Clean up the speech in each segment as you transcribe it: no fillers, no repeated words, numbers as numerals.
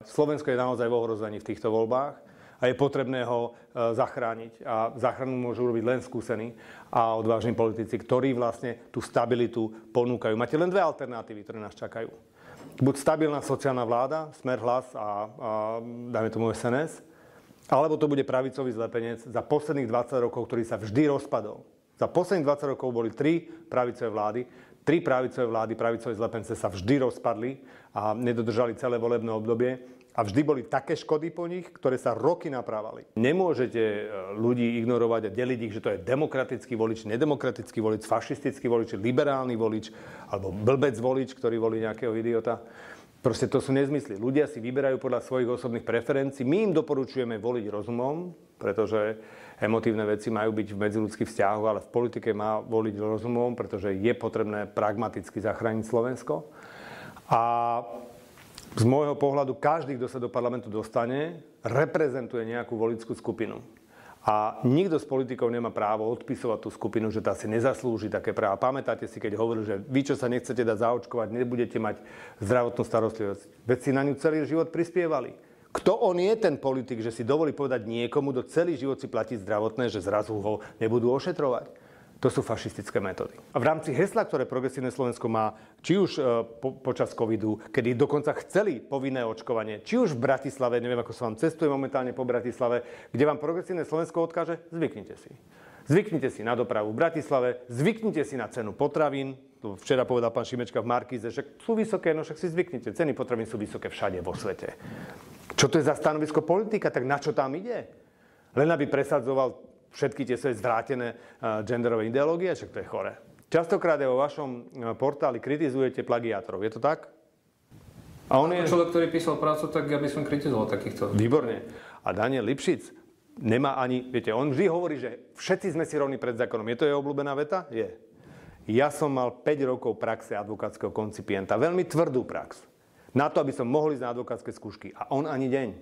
Slovensko je naozaj v ohrození v týchto voľbách a je potrebné ho zachrániť. A záchranu môžu robiť len skúsení a odvážni politici, ktorí vlastne tú stabilitu ponúkajú. Máte len dve alternatívy, ktoré nás čakajú. Buď stabilná sociálna vláda, Smer, Hlas a dajme tomu SNS, alebo to bude pravicový zlepenec za posledných 20 rokov, ktorý sa vždy rozpadol. Za posledných 20 rokov boli 3 pravicové vlády. 3 pravicové vlády, pravicové zlepence sa vždy rozpadli a nedodržali celé volebné obdobie. A vždy boli také škody po nich, ktoré sa roky naprávali. Nemôžete ľudí ignorovať a deliť ich, že to je demokratický volič, nedemokratický volič, fašistický volič, liberálny volič alebo blbec volič, ktorý volí nejakého idiota. Proste to sú nezmysly. Ľudia si vyberajú podľa svojich osobných preferencií. My im doporučujeme voliť rozumom, pretože emotívne veci majú byť v medziľudských vzťahoch, ale v politike má voliť rozumom, pretože je potrebné pragmaticky zachrániť Slovensko. A z môjho pohľadu každý, kto sa do parlamentu dostane, reprezentuje nejakú voličskú skupinu. A nikto z politikov nemá právo odpisovať tú skupinu, že tá si nezaslúži také práva. Pamätáte si, keď hovoril, že vy, čo sa nechcete dať zaočkovať, nebudete mať zdravotnú starostlivosť. Veď si na ňu celý život prispievali. Kto on je ten politik, že si dovolí povedať niekomu, kto celý život si platí zdravotné, že zrazu ho nebudú ošetrovať? To sú fašistické metódy. A v rámci hesla, ktoré Progresívne Slovensko má, či už počas covidu, kedy dokonca chceli povinné očkovanie, či už v Bratislave, neviem, ako sa vám cestuje momentálne po Bratislave, kde vám Progresívne Slovensko odkáže, zvyknite si. Zvyknite si na dopravu v Bratislave, zvyknite si na cenu potravín. Včera povedal pán Šimečka v Markíze, že sú vysoké, no však si zvyknite. Ceny potravín sú vysoké všade vo svete. Čo to je za stanovisko politika? Tak na čo tam ide? Len aby presadzoval všetky tie svoje zvrátené genderové ideológie, však to je chore. Častokrát aj vo vašom portáli kritizujete plagiátorov, je to tak? A on je človek, ktorý písal prácu, tak ja by som kritizoval takýchto. Výborne. A Daniel Lipšic nemá ani, viete, on vždy hovorí, že všetci sme si rovní pred zákonom. Je to jeho obľúbená veta? Je. Ja som mal 5 rokov praxe advokátskeho koncipienta, veľmi tvrdú prax, na to, aby som mohol ísť na advokátske skúšky. A on ani deň.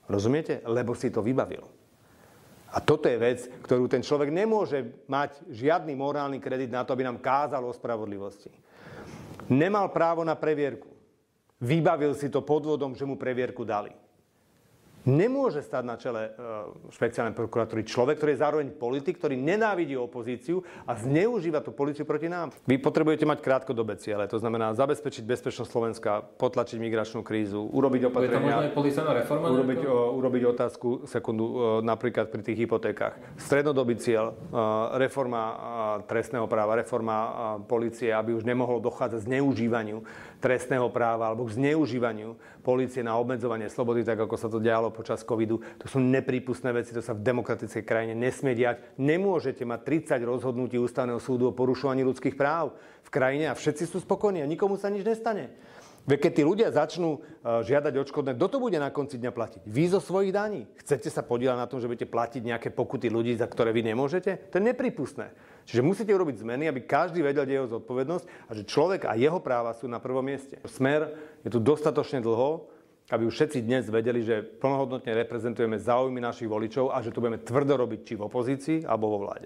Rozumiete? Lebo si to vybavil. A toto je vec, ktorú ten človek nemôže mať žiadny morálny kredit na to, aby nám kázal o spravodlivosti. Nemal právo na previerku. Vybavil si to podvodom, že mu previerku dali. Nemôže stať na čele špeciálnej prokuratúry človek, ktorý je zároveň politik, ktorý nenávidí opozíciu a zneužíva tú políciu proti nám. Vy potrebujete mať krátkodobé ciele, to znamená zabezpečiť bezpečnosť Slovenska, potlačiť migračnú krízu, urobiť opatrenia. Je to možno aj policajná reforma? Urobiť otázku, napríklad pri tých hypotékach. Strednodobý cieľ, reforma trestného práva, reforma polície, aby už nemohlo dochádzať zneužívaniu trestného práva alebo k zneužívaniu polície na obmedzovanie slobody, tak ako sa to dialo počas covidu. To sú neprípustné veci, to sa v demokratickej krajine nesmie diať. Nemôžete mať 30 rozhodnutí Ústavného súdu o porušovaní ľudských práv v krajine a všetci sú spokojní a nikomu sa nič nestane. Veď keď tí ľudia začnú žiadať odškodné, kto to bude na konci dňa platiť? Vy zo svojich daní. Chcete sa podieľať na tom, že budete platiť nejaké pokuty ľudí, za ktoré vy nemôžete? To je neprípustné. Čiže musíte urobiť zmeny, aby každý vedel, kde je jeho zodpovednosť a že človek a jeho práva sú na prvom mieste. Smer je tu dostatočne dlho, aby už všetci dnes vedeli, že plnohodnotne reprezentujeme záujmy našich voličov a že to budeme tvrdo robiť či v opozícii, alebo vo vláde.